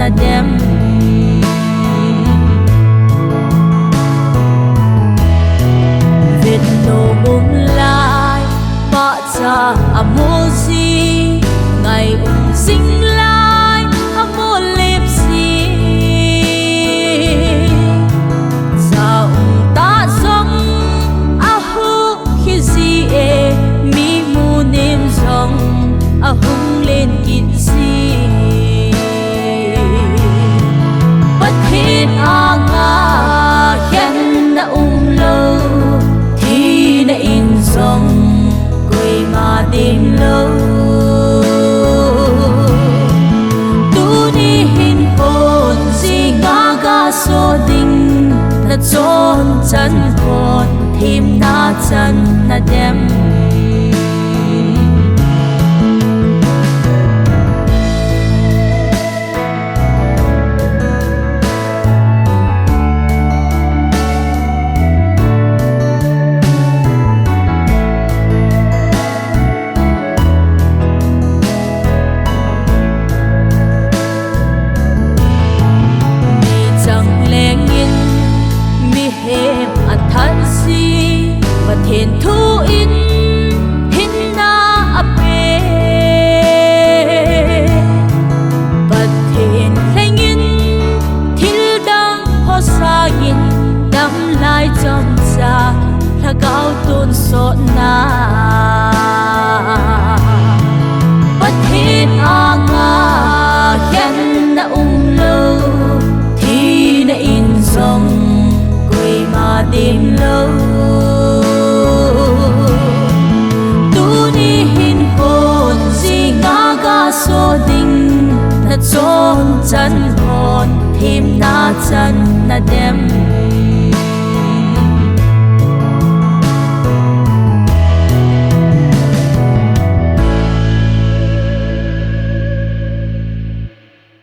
na dem Việt nô lai bạ cha amozi ngày sinh lai amo lep si sao ta sống ahu khi gì e mi mu nem rong ahung lên kit si bất hết anga khen na lâu thì na in rong quê mà đêm lâu tu đi hin hồn gì ngã ga so ding na chôn chân hồn thêm na chân na dem và thiền thu in hin na ape và thiền thanh in thil đang ho sa in đắm lai trong cha là cao tôn sốt na bất hết anga khen na lâu thì na in dòng quê mà đêm lâu so ding na chôn chân hồn thêm na chân na dem